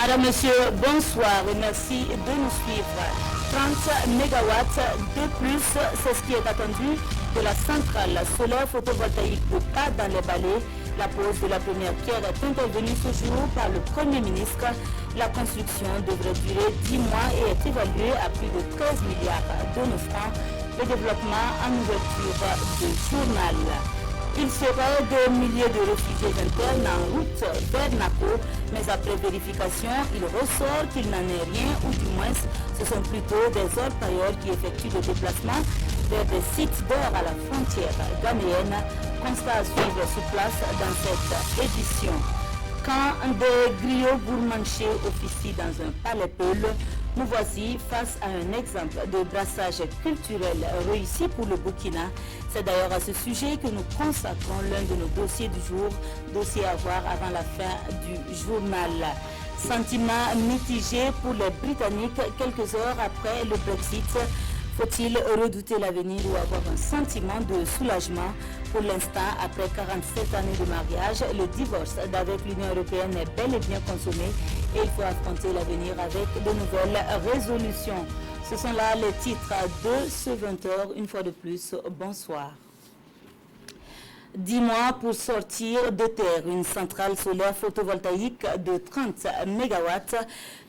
Madame, Monsieur, bonsoir et merci de nous suivre. 30 MW de plus, c'est ce qui est attendu de la centrale solaire photovoltaïque de Pas dans les Vallées. La pose de la première pierre est intervenue ce jour par le Premier ministre. La construction devrait durer 10 mois et est évaluée à plus de 13 milliards de nos francs. Le développement en ouverture de journal. Il serait des milliers de réfugiés internes en route vers Nako, mais après vérification, il ressort qu'il n'en est rien, ou du moins, ce sont plutôt des orpailleurs qui effectuent le déplacement vers des sites d'or à la frontière ghanéenne. Constat à suivre sur place dans cette édition. Quand des griots gourmanchés officient dans un palais Peul, nous voici face à un exemple de brassage culturel réussi pour le Burkina. C'est d'ailleurs à ce sujet que nous consacrons l'un de nos dossiers du jour, dossier à voir avant la fin du journal. Sentiment mitigé pour les Britanniques quelques heures après le Brexit. Faut-il redouter l'avenir ou avoir un sentiment de soulagement? Pour l'instant, après 47 années de mariage, le divorce d'avec l'Union européenne est bel et bien consommé et il faut affronter l'avenir avec de nouvelles résolutions. Ce sont là les titres de ce 20h. Une fois de plus, bonsoir. 10 mois pour sortir de terre une centrale solaire photovoltaïque de 30 MW.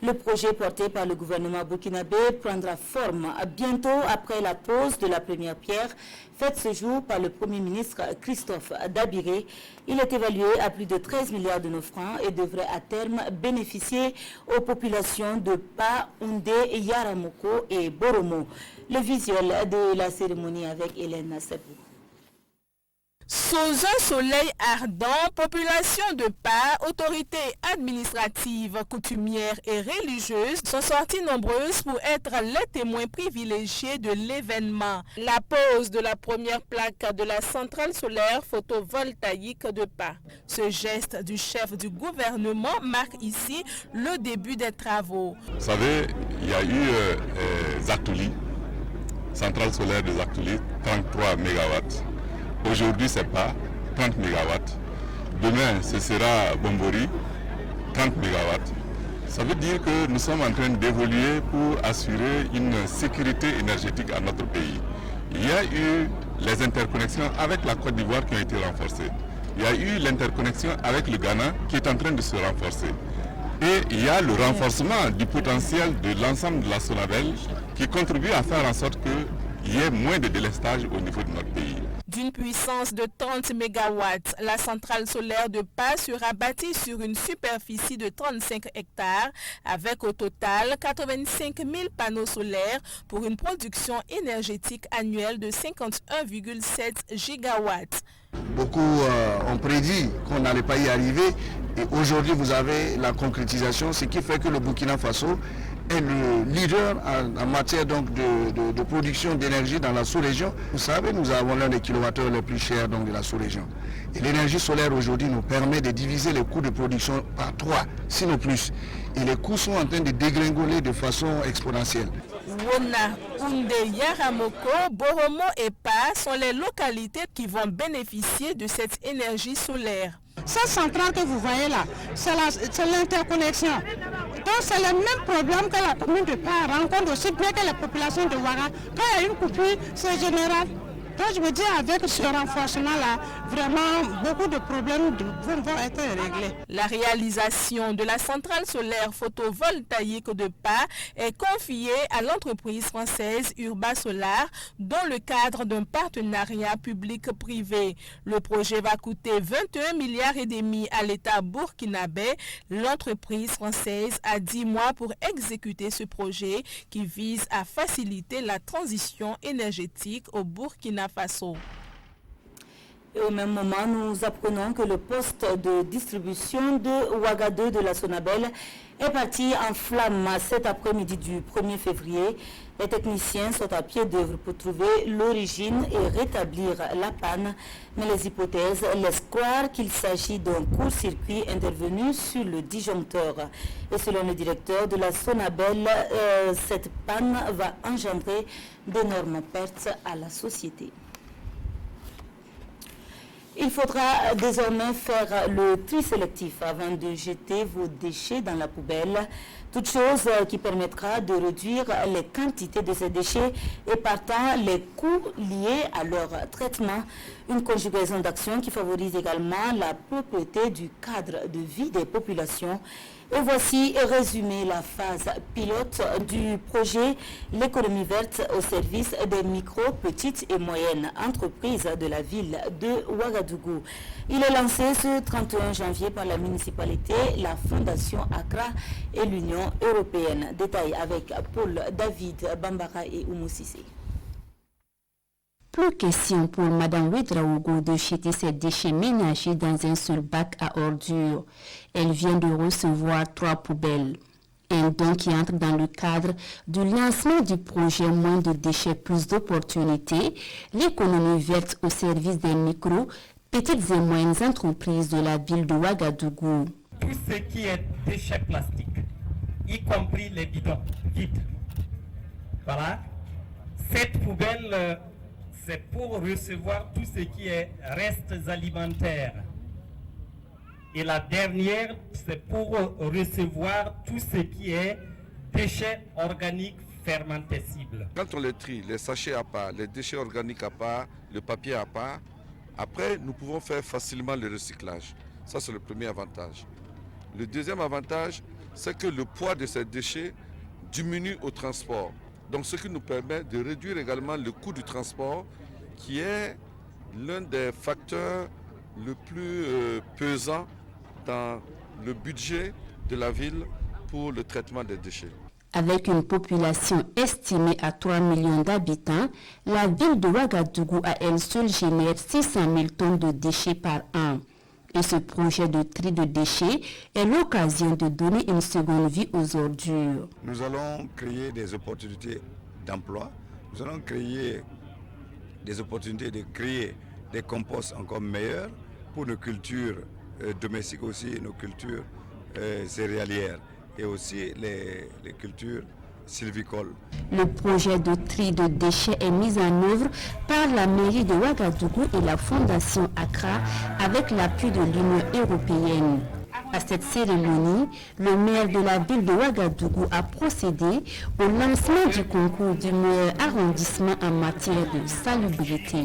Le projet porté par le gouvernement burkinabé prendra forme bientôt après la pose de la première pierre faite ce jour par le Premier ministre Christophe Dabiré. Il est évalué à plus de 13 milliards de nos francs et devrait à terme bénéficier aux populations de Pa, Oundé, Yaramoko et Boromo. Le visuel de la cérémonie avec Hélène Sebou. Sous un soleil ardent, population de Pas, autorités administratives, coutumières et religieuses sont sorties nombreuses pour être les témoins privilégiés de l'événement. La pose de la première plaque de la centrale solaire photovoltaïque de Pas. Ce geste du chef du gouvernement marque ici le début des travaux. Vous savez, il y a eu Zatouli, centrale solaire de Zatouli, 33 MW. Aujourd'hui, ce n'est pas 30 MW. Demain, ce sera Bombori, 30 MW. Ça veut dire que nous sommes en train d'évoluer pour assurer une sécurité énergétique à notre pays. Il y a eu les interconnexions avec la Côte d'Ivoire qui ont été renforcées. Il y a eu l'interconnexion avec le Ghana qui est en train de se renforcer. Et il y a le renforcement du potentiel de l'ensemble de la Sonabel qui contribue à faire en sorte qu'il y ait moins de délestage au niveau de notre pays. D'une puissance de 30 MW, la centrale solaire de Pas sera bâtie sur une superficie de 35 hectares avec au total 85 000 panneaux solaires pour une production énergétique annuelle de 51,7 gigawatts. Beaucoup ont prédit qu'on n'allait pas y arriver et aujourd'hui vous avez la concrétisation, ce qui fait que le Burkina Faso est le leader en matière donc de production d'énergie dans la sous-région. Vous savez, nous avons l'un des kilowattheures les plus chers donc, de la sous-région. Et l'énergie solaire aujourd'hui nous permet de diviser les coûts de production par 3, sinon plus. Et les coûts sont en train de dégringoler de façon exponentielle. Wona, Oundé, Yaramoko, Boromo et Pas sont les localités qui vont bénéficier de cette énergie solaire. Cette centrale que vous voyez là, c'est l'interconnexion. Donc c'est le même problème que la commune de Pas rencontre aussi bien que les populations de Ouaga. Quand il y a une coupure, c'est général. Donc je me dis avec ce renforcement-là, vraiment beaucoup de problèmes vont être réglés. La réalisation de la centrale solaire photovoltaïque de Pas est confiée à l'entreprise française Urba Solar dans le cadre d'un partenariat public-privé. Le projet va coûter 21 milliards et demi à l'État burkinabé. L'entreprise française a 10 mois pour exécuter ce projet qui vise à faciliter la transition énergétique au Burkina Faso. Et au même moment, nous apprenons que le poste de distribution de Ouagadougou de la Sonabel est parti en flammes cet après-midi du 1er février. Les techniciens sont à pied d'œuvre pour trouver l'origine et rétablir la panne. Mais les hypothèses laissent croire qu'il s'agit d'un court-circuit intervenu sur le disjoncteur. Et selon le directeur de la Sonabel, cette panne va engendrer d'énormes pertes à la société. Il faudra désormais faire le tri sélectif avant de jeter vos déchets dans la poubelle. Toute chose qui permettra de réduire les quantités de ces déchets et partant les coûts liés à leur traitement. Une conjugaison d'actions qui favorise également la propreté du cadre de vie des populations. Et voici résumé la phase pilote du projet L'économie verte au service des micro, petites et moyennes entreprises de la ville de Ouagadougou. Il est lancé ce 31 janvier par la municipalité, la Fondation Accra et l'Union européenne. Détail avec Paul David Bambara et Oumou Sissé. Plus question pour Mme Ouedraogo de jeter ses déchets ménagers dans un seul bac à ordures. Elle vient de recevoir 3 poubelles. Un don qui entre dans le cadre du lancement du projet Moins de déchets, plus d'opportunités, l'économie verte au service des micros, petites et moyennes entreprises de la ville de Ouagadougou. Tout ce qui est déchets plastiques, y compris les bidons vides. Voilà. Cette poubelle, c'est pour recevoir tout ce qui est restes alimentaires. Et la dernière, c'est pour recevoir tout ce qui est déchets organiques fermentescibles. Quand on les trie, les sachets à part, les déchets organiques à part, le papier à part, après nous pouvons faire facilement le recyclage. Ça c'est le premier avantage. Le deuxième avantage, c'est que le poids de ces déchets diminue au transport. Donc ce qui nous permet de réduire également le coût du transport, qui est l'un des facteurs le plus pesant dans le budget de la ville pour le traitement des déchets. Avec une population estimée à 3 millions d'habitants, la ville de Ouagadougou à elle seule génère 600 000 tonnes de déchets par an. Et ce projet de tri de déchets est l'occasion de donner une seconde vie aux ordures. Nous allons créer des opportunités d'emploi, nous allons créer des opportunités de créer des composts encore meilleurs pour nos cultures domestiques aussi, nos cultures céréalières et aussi les cultures sylvicoles. Le projet de tri de déchets est mis en œuvre par la mairie de Ouagadougou et la Fondation Accra avec l'appui de l'Union européenne. À cette cérémonie, le maire de la ville de Ouagadougou a procédé au lancement du concours du meilleur arrondissement en matière de salubrité.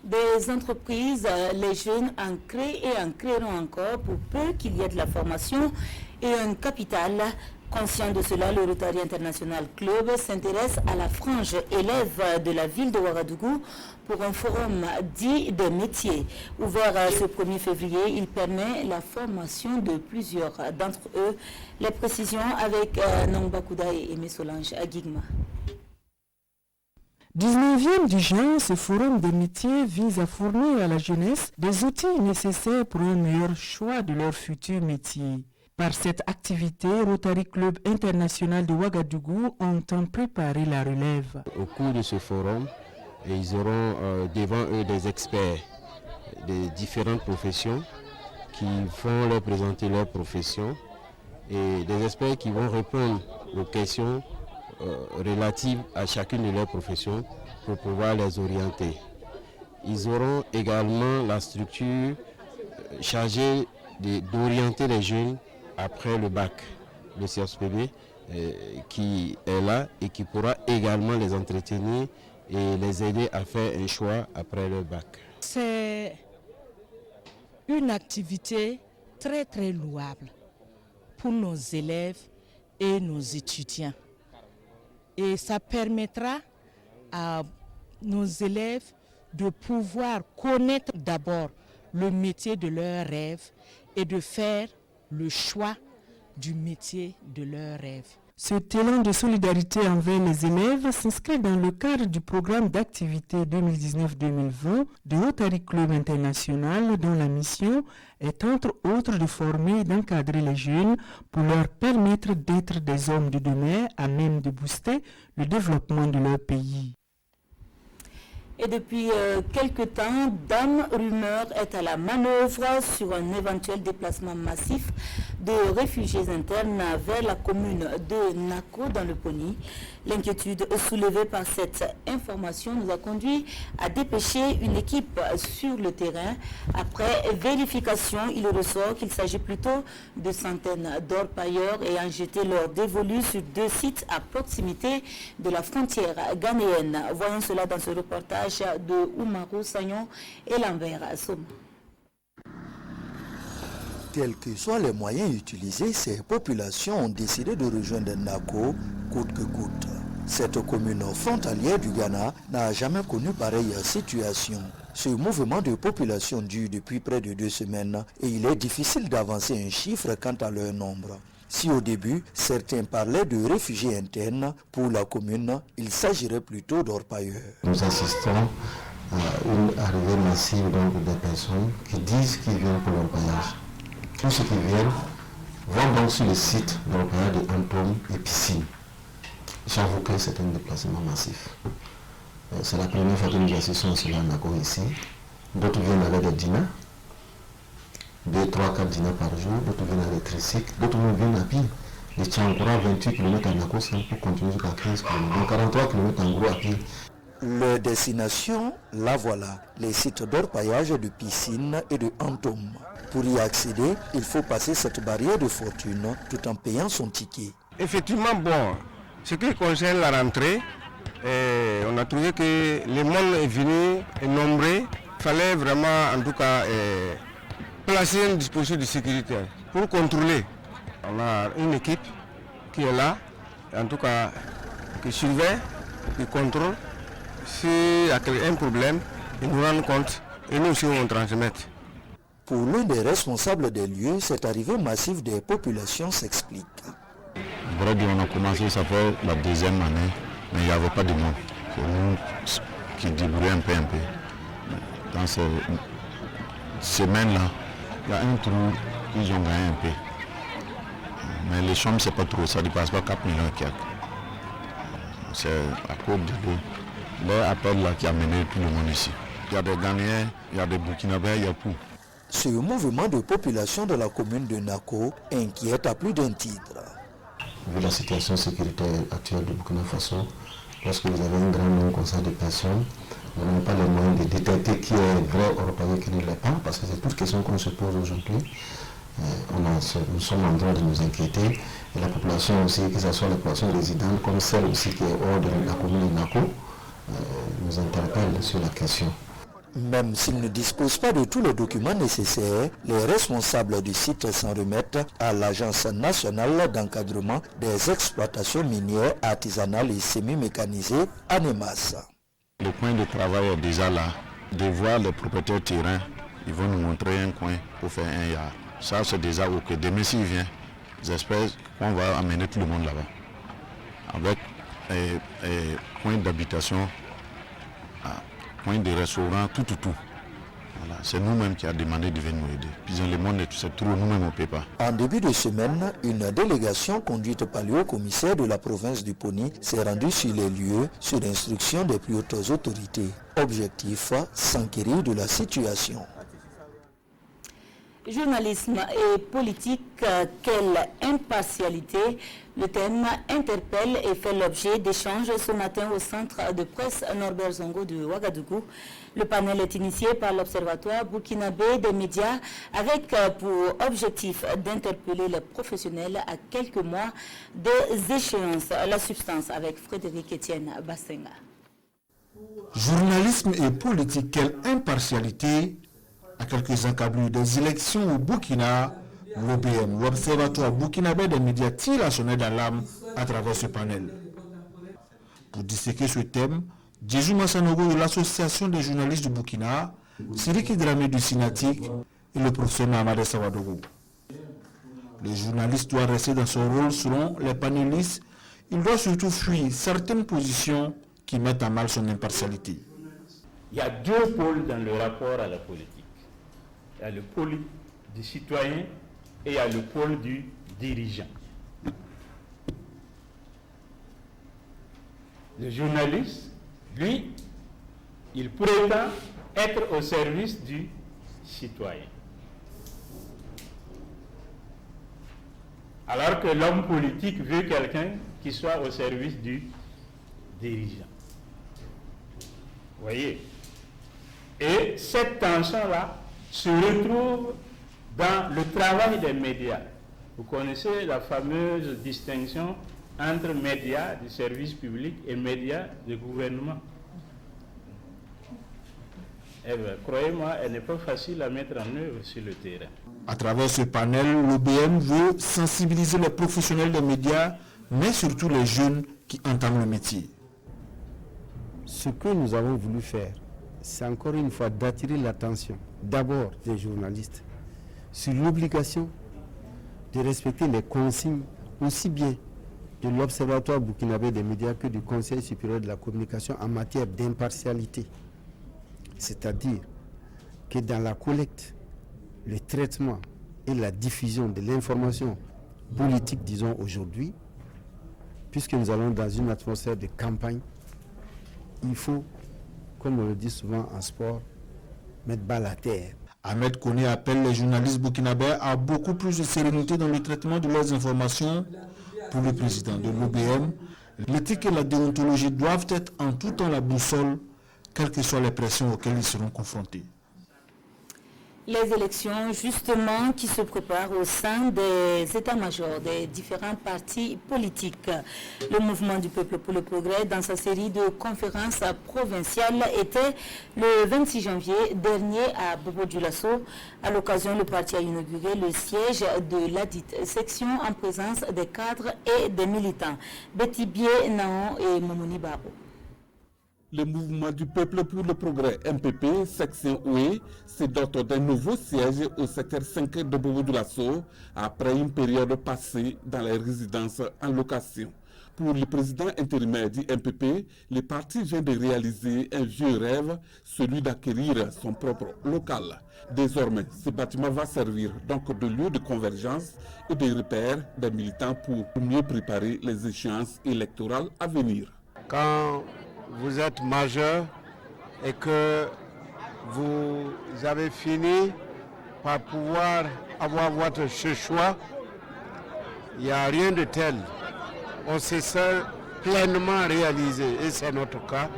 Des entreprises, les jeunes en créent et en créeront encore pour peu qu'il y ait de la formation et un capital. Conscient de cela, le Rotary International Club s'intéresse à la frange élève de la ville de Ouagadougou pour un forum dit des métiers. Ouvert ce 1er février, il permet la formation de plusieurs d'entre eux. Les précisions avec Nongba Kouda et Aimé Solange à Guigma. 19e du genre, ce forum des métiers vise à fournir à la jeunesse des outils nécessaires pour un meilleur choix de leur futur métier. Par cette activité, Rotary Club International de Ouagadougou entend préparer la relève. Au cours de ce forum, ils auront devant eux des experts de différentes professions qui vont leur présenter leur profession et des experts qui vont répondre aux questions relatives à chacune de leurs professions pour pouvoir les orienter. Ils auront également la structure chargée d'orienter les jeunes après le bac, le CSPB, qui est là et qui pourra également les entretenir et les aider à faire un choix après le bac. C'est une activité très très louable pour nos élèves et nos étudiants. Et ça permettra à nos élèves de pouvoir connaître d'abord le métier de leur rêve et de faire le choix du métier de leur rêve. Cet élan de solidarité envers les élèves s'inscrit dans le cadre du programme d'activité 2019-2020 de Rotary Club International, dont la mission est entre autres de former et d'encadrer les jeunes pour leur permettre d'être des hommes de demain à même de booster le développement de leur pays. Et depuis quelque temps, Dame Rumeur est à la manœuvre sur un éventuel déplacement massif de réfugiés internes vers la commune de Nako dans le Poni. L'inquiétude soulevée par cette information nous a conduit à dépêcher une équipe sur le terrain. Après vérification, il ressort qu'il s'agit plutôt de centaines d'orpailleurs ayant jeté leur dévolu sur 2 sites à proximité de la frontière ghanéenne. Voyons cela dans ce reportage de Oumarou Sagnon et Lambert Somme. Quels que soient les moyens utilisés, ces populations ont décidé de rejoindre Nako coûte que coûte. Cette commune frontalière du Ghana n'a jamais connu pareille situation. Ce mouvement de population dure depuis près de 2 semaines et il est difficile d'avancer un chiffre quant à leur nombre. Si au début, certains parlaient de réfugiés internes, pour la commune, il s'agirait plutôt d'orpailleurs. Nous assistons à une arrivée massive des personnes qui disent qu'ils viennent pour l'orpaillage. Tous ceux qui viennent vont donc sur le site d'orpaillage de Antom et Piscine. J'avoue que c'est un déplacement massif. C'est la première fois que nous assistons à cela en Nako ici. D'autres viennent avec des dinars, 2, 3, 4 dinars par jour, d'autres viennent avec des tricycles, d'autres viennent à pied. Les Tchankora, 28 km à Nako, pour continuer jusqu'à 15 km. Donc 43 km en gros à pied. Leur destination, la voilà, les sites d'orpaillage de Piscine et de Antom. Pour y accéder, il faut passer cette barrière de fortune tout en payant son ticket. Effectivement, bon, ce qui concerne la rentrée, on a trouvé que le monde est venu et nombreux. Il fallait vraiment, en tout cas, placer une disposition de sécurité pour contrôler. On a une équipe qui est là, en tout cas, qui surveille, qui contrôle. S'il y a un problème, ils nous rendent compte et nous aussi on transmet. Pour l'un des responsables des lieux, cette arrivée massive des populations s'explique. On a commencé, ça fait la 2e année, mais il n'y avait pas de monde. C'est nous qui débrouillons un peu. Dans ces semaines-là, il y a un trou, ils ont gagné un peu. Mais les chambres, c'est pas trop, ça ne dépasse pas 4 millions et quelques. C'est à cause de leur appel là qui a mené tout le monde ici. Il y a des Ghanéens, il y a des Burkinabés, il y a tout. Ce mouvement de population de la commune de Nako inquiète à plus d'un titre. Vu la situation sécuritaire actuelle du Burkina Faso, lorsque vous avez un grand nombre comme ça de personnes, nous n'avons pas les moyens de détecter qui est vrai orpailleur qui ne l'est pas, parce que c'est toute question qu'on se pose aujourd'hui. Nous sommes en droit de nous inquiéter, et la population aussi, que ce soit la population résidente comme celle aussi qui est hors de la commune de Nako, nous interpelle sur la question. Même s'ils ne disposent pas de tous les documents nécessaires, les responsables du site s'en remettent à l'Agence nationale d'encadrement des exploitations minières artisanales et semi-mécanisées, ANEMAS. Le coin de travail est déjà là. De voir les propriétaires terrain, ils vont nous montrer un coin pour faire un yard. Ça c'est déjà ok. Demain s'il vient, j'espère qu'on va amener tout le monde là-bas. Avec point d'habitation, point de restaurant, tout. Voilà. C'est nous-mêmes qui avons demandé de venir nous aider. Puis le monde, c'est trop, nous-mêmes on ne peut pas. En début de semaine, une délégation conduite par le haut-commissaire de la province du Poni s'est rendue sur les lieux sur instruction des plus hautes autorités. Objectif, s'enquérir de la situation. Journalisme et politique, quelle impartialité? Le thème interpelle et fait l'objet d'échanges ce matin au centre de presse Norbert Zongo de Ouagadougou. Le panel est initié par l'Observatoire burkinabé des médias avec pour objectif d'interpeller les professionnels à quelques mois des échéances. La substance avec Frédéric Etienne Bassenga. Journalisme et politique, quelle impartialité? À quelques encablures des élections au Burkina, l'OBM, l'Observatoire burkinabé des médias, tire la sonnette d'alarme à travers ce panel. Pour disséquer ce thème, Djezou Massanogo de l'Association des journalistes du Burkina, Siriki Dramé du Sinatik et le professeur Mahamadou Sawadogo. Le journaliste doit rester dans son rôle selon les panélistes. Il doit surtout fuir certaines positions qui mettent à mal son impartialité. Il y a 2 pôles dans le rapport à la politique. Il y a le pôle du citoyen et il y a le pôle du dirigeant. Le journaliste, lui, il prétend être au service du citoyen. Alors que l'homme politique veut quelqu'un qui soit au service du dirigeant. Vous voyez? Et cette tension-là se retrouve dans le travail des médias. Vous connaissez la fameuse distinction entre médias du service public et médias du gouvernement. Eh bien, croyez-moi, elle n'est pas facile à mettre en œuvre sur le terrain. À travers ce panel, l'OBM veut sensibiliser les professionnels des médias, mais surtout les jeunes qui entament le métier. Ce que nous avons voulu faire, c'est encore une fois d'attirer l'attention, d'abord des journalistes, sur l'obligation de respecter les consignes aussi bien de l'Observatoire burkinabé des médias que du Conseil supérieur de la communication en matière d'impartialité. C'est-à-dire que dans la collecte, le traitement et la diffusion de l'information politique, disons aujourd'hui, puisque nous allons dans une atmosphère de campagne, il faut, comme on le dit souvent en sport, mettre balle à terre. Ahmed Koné appelle les journalistes burkinabés à beaucoup plus de sérénité dans le traitement de leurs informations. Pour le président de l'OBM, l'éthique et la déontologie doivent être en tout temps la boussole, quelles que soient les pressions auxquelles ils seront confrontés. Les élections, justement, qui se préparent au sein des états-majors des différents partis politiques. Le mouvement du peuple pour le progrès, dans sa série de conférences provinciales, était le 26 janvier dernier à Bobo-Dioulasso. À l'occasion, le parti a inauguré le siège de ladite section en présence des cadres et des militants. Betty Bié, Naon et Momoni Baro. Le mouvement du peuple pour le progrès, MPP, section OE, se dote d'un nouveau siège au secteur 5 de Bobo-Dioulasso après une période passée dans les résidences en location. Pour le président intérimaire du MPP, le parti vient de réaliser un vieux rêve, celui d'acquérir son propre local. Désormais, ce bâtiment va servir donc de lieu de convergence et de repère des militants pour mieux préparer les échéances électorales à venir. Quand vous êtes majeur et que vous avez fini par pouvoir avoir votre choix, il n'y a rien de tel. On se sent pleinement réalisé et c'est notre cas.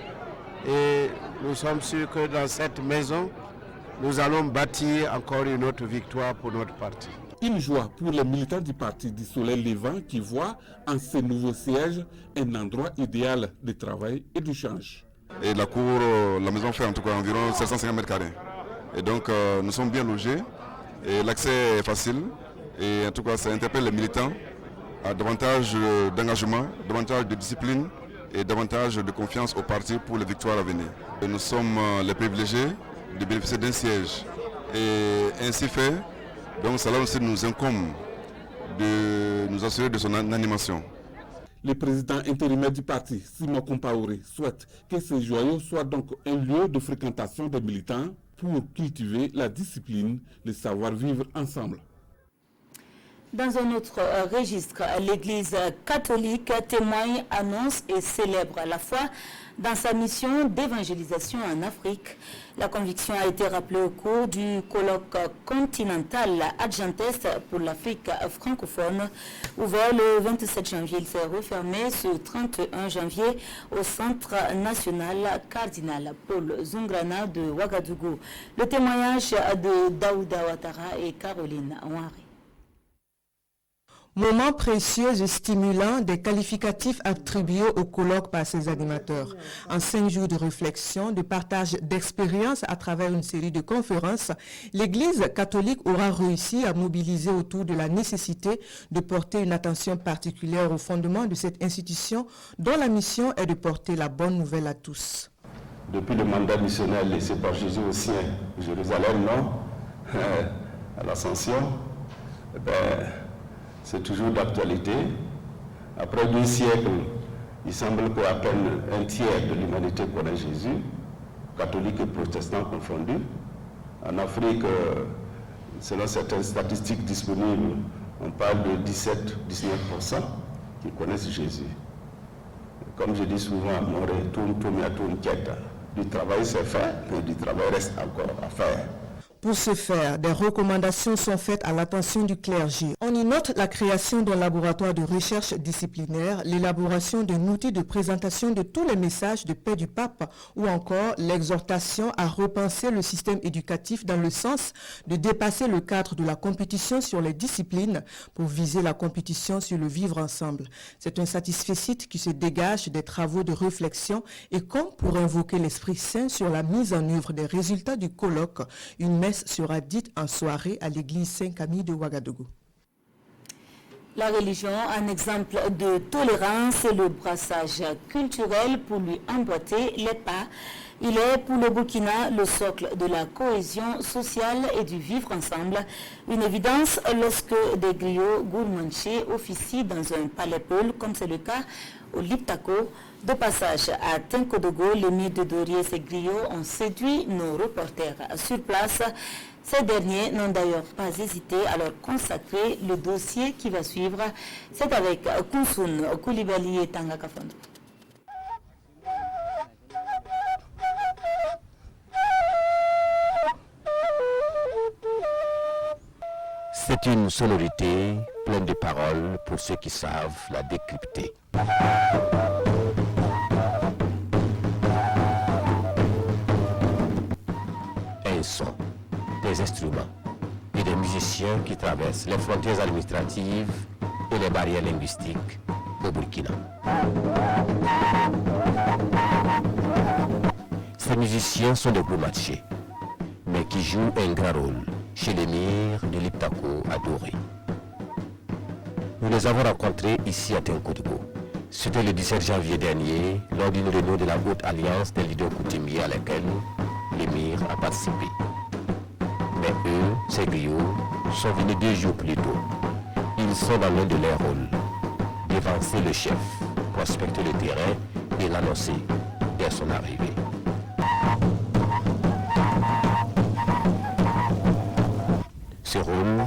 Et nous sommes sûrs que dans cette maison, nous allons bâtir encore une autre victoire pour notre parti. Une joie pour les militants du parti du Soleil Levant qui voient en ce nouveau siège un endroit idéal de travail et d'échange. Et la cour, la maison fait en tout cas environ 750 mètres carrés. Et donc nous sommes bien logés et l'accès est facile. Et en tout cas ça interpelle les militants à davantage d'engagement, davantage de discipline et davantage de confiance au parti pour les victoires à venir. Et nous sommes les privilégiés de bénéficier d'un siège. Et ainsi fait, donc cela aussi nous incombe de nous assurer de son animation. Le président intérimaire du parti, Simon Compaoré, souhaite que ce joyau soit donc un lieu de fréquentation des militants pour cultiver la discipline, le savoir-vivre ensemble. Dans un autre registre, l'Église catholique témoigne, annonce et célèbre à la fois dans sa mission d'évangélisation en Afrique. La conviction a été rappelée au cours du colloque continental Adjantest pour l'Afrique francophone, ouvert le 27 janvier. Il s'est refermé ce 31 janvier au Centre national cardinal Paul Zungrana de Ouagadougou. Le témoignage de Daouda Ouattara et Caroline Ouari. Moment précieux et stimulant des qualificatifs attribués au colloque par ses animateurs. En 5 jours de réflexion, de partage d'expériences à travers une série de conférences, l'Église catholique aura réussi à mobiliser autour de la nécessité de porter une attention particulière au fondement de cette institution dont la mission est de porter la bonne nouvelle à tous. Depuis le mandat missionnaire laissé par Jésus au ciel, Jérusalem, non, à l'Ascension, c'est toujours d'actualité. Après 2 siècles, il semble qu'à peine un tiers de l'humanité connaît Jésus, catholiques et protestants confondus. En Afrique, selon certaines statistiques disponibles, on parle de 17-19% qui connaissent Jésus. Comme je dis souvent, du travail c'est fait, mais du travail reste encore à faire. Pour ce faire, des recommandations sont faites à l'attention du clergé. On y note la création d'un laboratoire de recherche disciplinaire, l'élaboration d'un outil de présentation de tous les messages de paix du pape ou encore l'exhortation à repenser le système éducatif dans le sens de dépasser le cadre de la compétition sur les disciplines pour viser la compétition sur le vivre ensemble. C'est un satisfecit qui se dégage des travaux de réflexion et comme pour invoquer l'Esprit Saint sur la mise en œuvre des résultats du colloque, une messe sera dite en soirée à l'église Saint-Camille de Ouagadougou. La religion, un exemple de tolérance et le brassage culturel pour lui emboîter les pas. Il est pour le Burkina le socle de la cohésion sociale et du vivre ensemble. Une évidence lorsque des griots gourmanchés officient dans un palais peul, comme c'est le cas au Liptako. De passage à Tenkodogo, les nids de Dorier et ses griots ont séduit nos reporters sur place. Ces derniers n'ont d'ailleurs pas hésité à leur consacrer le dossier qui va suivre. C'est avec Kounsoun Koulibaly et Tanga Kafondo. C'est une sonorité pleine de paroles pour ceux qui savent la décrypter. Un son, des instruments et des musiciens qui traversent les frontières administratives et les barrières linguistiques au Burkina. Ces musiciens sont des Gourmanchés, mais qui jouent un grand rôle chez l'émir de Liptako à Doré. Nous les avons rencontrés ici à Tenkodogo. C'était le 17 janvier dernier, lors d'une réunion de la Haute Alliance des leaders coutumiers à laquelle l'émir a participé. Mais eux, ces griots, sont venus 2 jours plus tôt. Ils sont dans l'un de leurs rôles, dévancer le chef, prospecter le terrain et l'annoncer dès son arrivée. Ce rôle,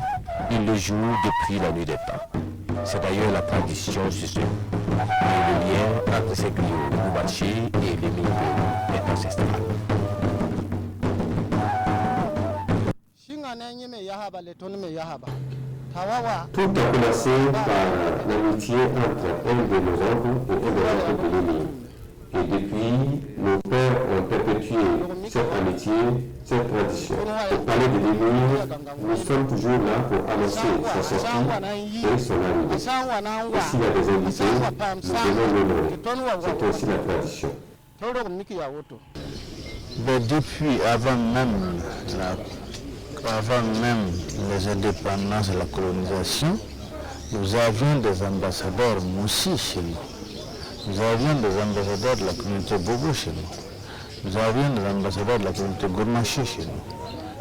il le joue depuis la nuit des temps. C'est d'ailleurs la tradition chez eux. Et le lien entre ces griots Gourmanchés et les militaires est ancestral. Tout a commencé par l'amitié entre un de nos oncles et un des oncles de l'émir. Et depuis, nos pères ont perpétué cette amitié, cette tradition. Au palais de l'émir, nous sommes toujours là pour annoncer sa sortie et son arrivée. Et s'il y a des invités, nous devons l'honorer. C'est aussi la tradition. Mais depuis, avant même les indépendances et la colonisation, nous avions des ambassadeurs moussis chez nous. Nous avions des ambassadeurs de la communauté Bobo chez nous. Nous avions des ambassadeurs de la communauté Gourmanché chez nous.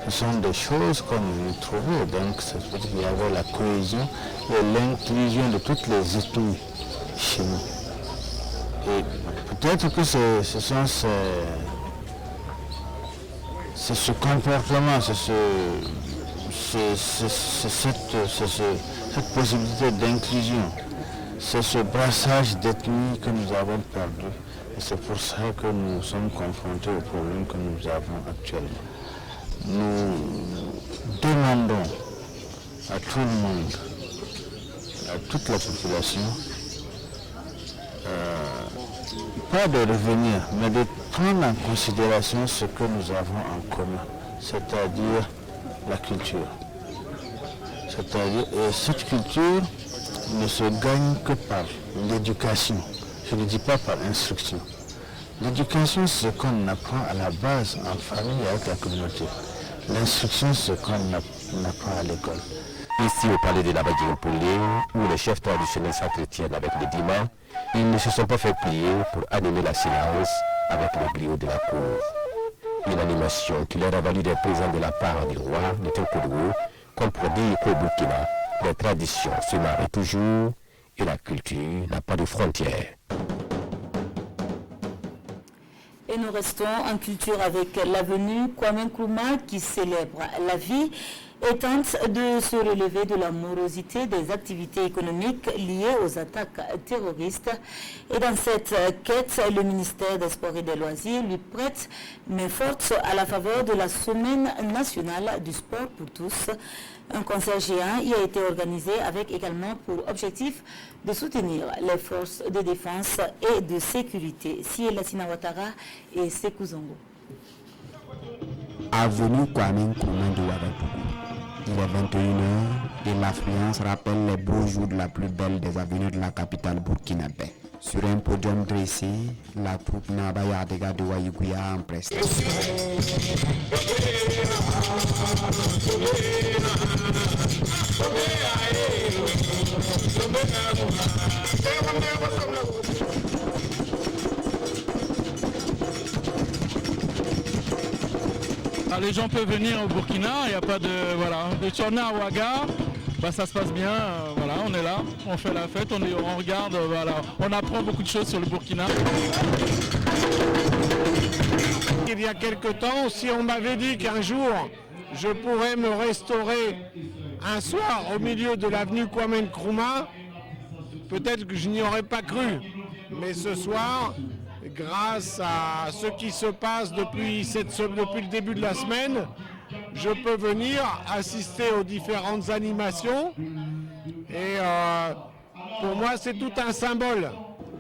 Ce sont des choses qu'on nous trouvait. Donc, c'est pour qu'il y avait la cohésion et l'inclusion de toutes les ethnies chez nous. Et peut-être que ce sont c'est ce comportement, c'est cette possibilité d'inclusion. C'est ce brassage d'ethnie que nous avons perdu et c'est pour ça que nous sommes confrontés aux problèmes que nous avons actuellement. Nous demandons à tout le monde, à toute la population, pas de revenir, mais de prendre en considération ce que nous avons en commun, c'est-à-dire la culture. Et cette culture ne se gagne que par l'éducation. Je ne dis pas par instruction. L'éducation, c'est ce qu'on apprend à la base en famille avec la communauté. L'instruction, c'est ce qu'on apprend à l'école. Ici au palais de la Badjingpoulé, où les chefs traditionnels s'entretiennent avec les Dima, ils ne se sont pas fait plier pour animer la séance avec les griots de la cour. Une animation qui leur a valu des présents de la part du roi de Tenkodogo, comme pour dire qu'au Burkina, les traditions se marient toujours et la culture n'a pas de frontières. Et nous restons en culture avec l'avenue Kwame Nkrumah qui célèbre la vie et tente de se relever de la morosité des activités économiques liées aux attaques terroristes. Et dans cette quête, le ministère des Sports et des Loisirs lui prête main forte à la faveur de la Semaine nationale du sport pour tous. Un concert géant y a été organisé avec également pour objectif de soutenir les forces de défense et de sécurité. Siela Sinawatara et Sekou Zongo. Avenue Kwame Nkrumah de Ouagadougou. Il est 21h et l'affluence rappelle les beaux jours de la plus belle des avenues de la capitale burkinabé. Sur un podium dressé, la troupe Nabaya Adega de Waïgouya en prestation. Les gens peuvent venir au Burkina, il n'y a pas de... Voilà, de tourner à Ouaga, ça se passe bien, voilà, on est là, on fait la fête, on regarde, voilà, on apprend beaucoup de choses sur le Burkina. Il y a quelque temps, si on m'avait dit qu'un jour, je pourrais me restaurer un soir au milieu de l'avenue Kwame Nkrumah, peut-être que je n'y aurais pas cru. Mais ce soir, grâce à ce qui se passe depuis le début de la semaine, je peux venir assister aux différentes animations et pour moi c'est tout un symbole.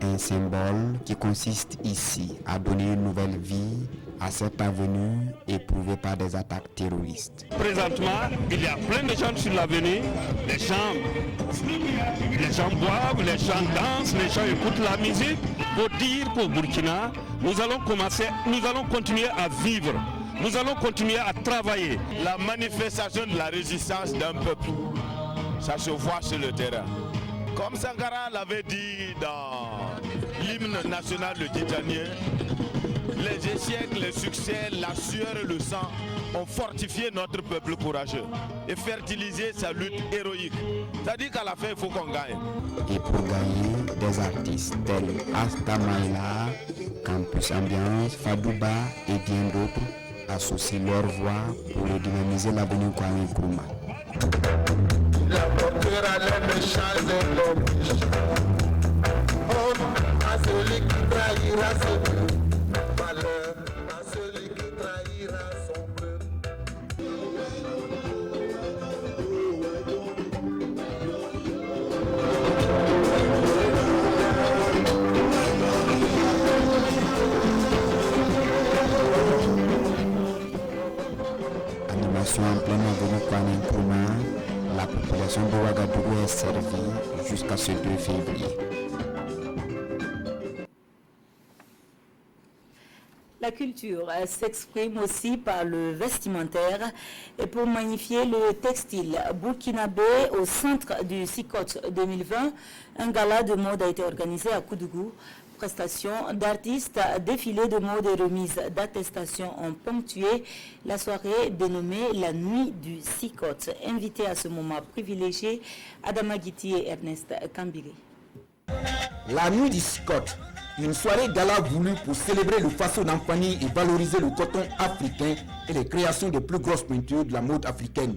Un symbole qui consiste ici à donner une nouvelle vie à cette avenue éprouvée par des attaques terroristes. Présentement, il y a plein de gens sur l'avenue, les gens boivent, les gens dansent, les gens écoutent la musique. Pour dire qu'au Burkina, nous allons continuer à vivre, nous allons continuer à travailler. La manifestation de la résistance d'un peuple, ça se voit sur le terrain. Comme Sankara l'avait dit dans l'hymne national de Titanien, les échecs, les succès, la sueur et le sang ont fortifié notre peuple courageux et fertilisé sa lutte héroïque. C'est-à-dire qu'à la fin, il faut qu'on gagne. Et pour gagner, des artistes tels Asta Maïla, Campus Ambiance, Fadouba et bien d'autres associent leur voix pour redynamiser l'avenue Kwame Nkrumah. La portera les méchants et l'homme. Oh, à celui qui trahira son malheur, à celui qui trahira son bleu. Animation en pleine avenue Kwame Nkrumah. La population de Ouagadougou est servie jusqu'à ce 2 février. La culture s'exprime aussi par le vestimentaire et pour magnifier le textile burkinabé au centre du SICOT 2020, un gala de mode a été organisé à Koudougou. Prestations d'artistes, défilés de mode et remises d'attestations ont ponctué la soirée dénommée la nuit du SICOT. Invité à ce moment privilégié, Adama Guiti et Ernest Kambiri. La nuit du SICOT, une soirée gala voulue pour célébrer le faso d'Ampani et valoriser le coton africain et les créations des plus grosses peintures de la mode africaine.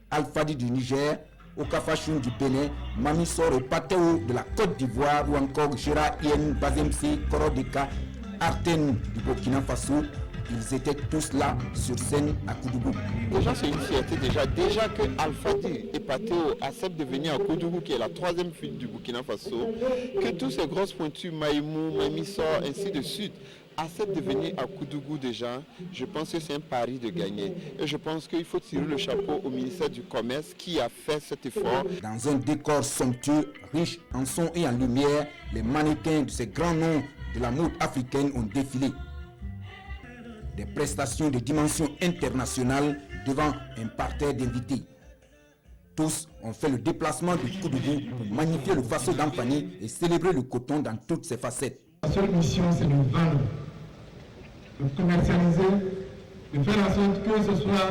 Alfadi du Niger, Okafachoun du Bénin, Mamisor et Pateo de la Côte d'Ivoire ou encore Gera Ien, Bazemsi, Korodeka, Arten du Burkina Faso, ils étaient tous là sur scène à Koudougou. Déjà c'est une fierté déjà que Alfadi et Pateo acceptent de venir à Koudougou qui est la 3e ville du Burkina Faso, que tous ces grosses pointures, Maïmou, Mamisor, ainsi de suite, acceptent de venir à Koudougou déjà, je pense que c'est un pari de gagner. Et je pense qu'il faut tirer le chapeau au ministère du Commerce qui a fait cet effort. Dans un décor somptueux, riche en son et en lumière, les mannequins de ces grands noms de la mode africaine ont défilé. Des prestations de dimension internationale devant un parterre d'invités. Tous ont fait le déplacement de Koudougou pour magnifier le faso d'Ampani et célébrer le coton dans toutes ses facettes. La seule mission, c'est de vendre, de commercialiser, de faire en sorte que ce soit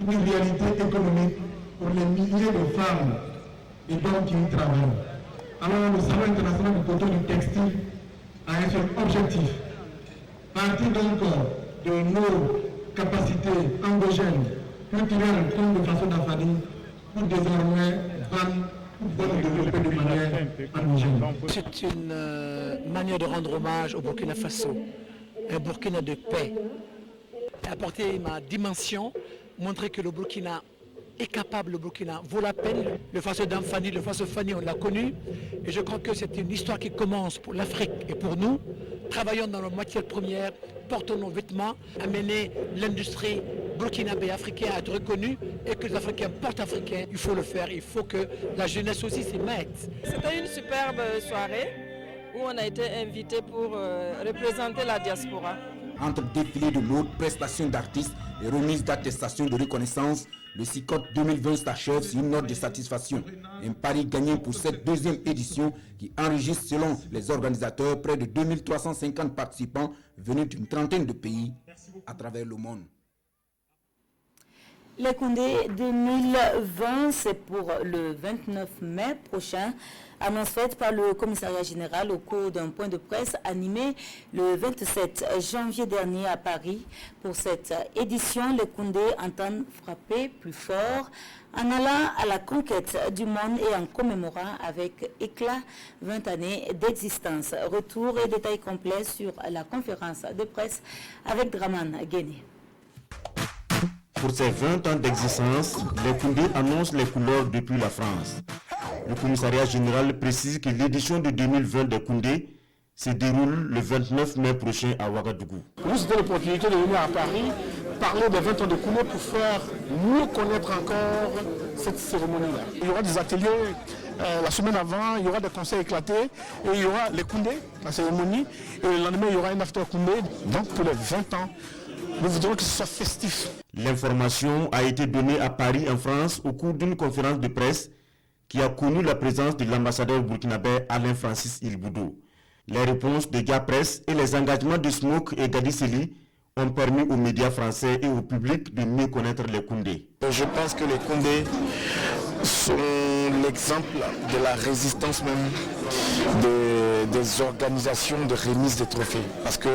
une réalité économique pour les milliers de femmes et d'hommes qui y travaillent. Alors le Salon international du coton du textile a un seul objectif. Partir donc de nos capacités endogènes cultiver un compte de façon d'Afadi pour désormais vendre pour développer de manière endogène. C'est une manière de rendre hommage au Burkina Faso, un Burkina de paix. Apporter ma dimension, montrer que le Burkina est capable, le Burkina vaut la peine. Le Faso d'Amfani, le Faso Fani, on l'a connu. Et je crois que c'est une histoire qui commence pour l'Afrique et pour nous. Travaillons dans nos matières premières, portons nos vêtements, amener l'industrie burkinabé africaine à être reconnue et que les Africains portent africains. Il faut le faire, il faut que la jeunesse aussi s'y mette. C'était une superbe soirée où on a été invité pour représenter la diaspora. Entre défilé de mode, prestations d'artistes et remise d'attestations de reconnaissance, le CICOT 2020 s'achève sur une note de satisfaction. Un pari gagné pour cette deuxième édition qui enregistre selon les organisateurs près de 2350 participants venus d'une trentaine de pays à travers le monde. Les Koundé 2020, c'est pour le 29 mai prochain. Annonce faite par le commissariat général au cours d'un point de presse animé le 27 janvier dernier à Paris. Pour cette édition, les Koundé entendent frapper plus fort en allant à la conquête du monde et en commémorant avec éclat 20 années d'existence. Retour et détails complets sur la conférence de presse avec Draman Guéné. Pour ces 20 ans d'existence, les Koundé annoncent les couleurs depuis la France. Le commissariat général précise que l'édition de 2020 des Koundé se déroule le 29 mai prochain à Ouagadougou. Nous, c'était l'opportunité de venir à Paris, parler des 20 ans de Koundé pour faire mieux connaître encore cette cérémonie-là. Il y aura des ateliers la semaine avant, il y aura des concerts éclatés, et il y aura les Koundé, la cérémonie, et le lendemain, il y aura un after Koundé. Donc, pour les 20 ans, nous voudrons que ce soit festif. L'information a été donnée à Paris, en France, au cours d'une conférence de presse qui a connu la présence de l'ambassadeur burkinabé Alain Francis Ilboudou. Les réponses de Diapresse et les engagements de Smoke et Gadiseli ont permis aux médias français et au public de mieux connaître les Koundé. Je pense que les Koundé sont l'exemple de la résistance même des organisations de remise des trophées. Parce que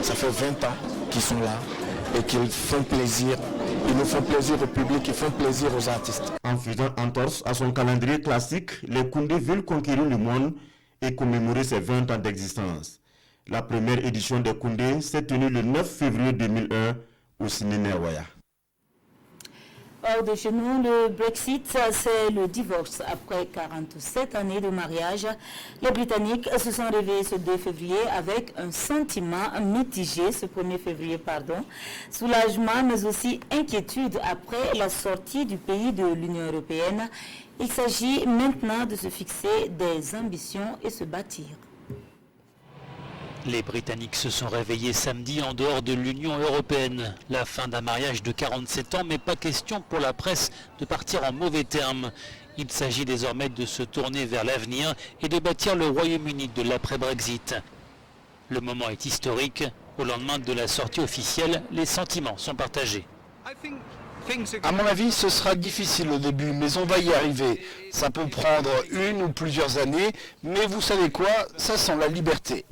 ça fait 20 ans qu'ils sont là et qu'ils font plaisir. Ils nous font plaisir au public, ils font plaisir aux artistes. En faisant entorse à son calendrier classique, les Koundé veulent conquérir le monde et commémorer ses 20 ans d'existence. La première édition des Koundé s'est tenue le 9 février 2001 au cinéma Waya. Hors de chez nous, le Brexit, c'est le divorce. Après 47 années de mariage, les Britanniques se sont réveillés ce 2 février avec un sentiment mitigé, ce 1er février, soulagement, mais aussi inquiétude après la sortie du pays de l'Union européenne. Il s'agit maintenant de se fixer des ambitions et se bâtir. Les Britanniques se sont réveillés samedi en dehors de l'Union européenne. La fin d'un mariage de 47 ans, mais pas question pour la presse de partir en mauvais termes. Il s'agit désormais de se tourner vers l'avenir et de bâtir le Royaume-Uni de l'après-Brexit. Le moment est historique. Au lendemain de la sortie officielle, les sentiments sont partagés. À mon avis, ce sera difficile au début, mais on va y arriver. Ça peut prendre 1 ou plusieurs années, mais vous savez quoi, ça sent la liberté.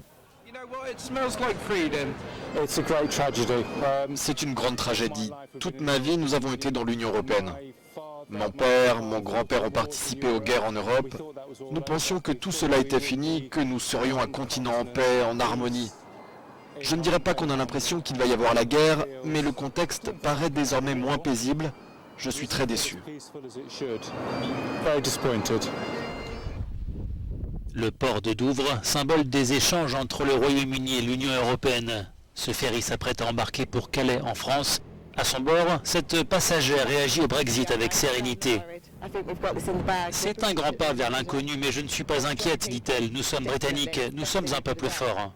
C'est une grande tragédie. Toute ma vie, nous avons été dans l'Union européenne. Mon père, mon grand-père ont participé aux guerres en Europe. Nous pensions que tout cela était fini, que nous serions un continent en paix, en harmonie. Je ne dirais pas qu'on a l'impression qu'il va y avoir la guerre, mais le contexte paraît désormais moins paisible. Je suis très déçu. Le port de Douvres, symbole des échanges entre le Royaume-Uni et l'Union européenne. Ce ferry s'apprête à embarquer pour Calais, en France. À son bord, cette passagère réagit au Brexit avec sérénité. C'est un grand pas vers l'inconnu, mais je ne suis pas inquiète, dit-elle. Nous sommes britanniques, nous sommes un peuple fort.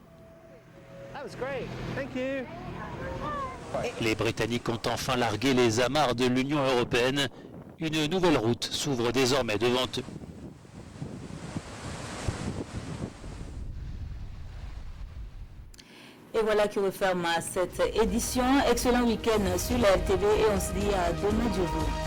Les Britanniques ont enfin largué les amarres de l'Union européenne. Une nouvelle route s'ouvre désormais devant eux. Et voilà qui referme cette édition. Excellent week-end sur la RTV et on se dit à demain, Dieu vous.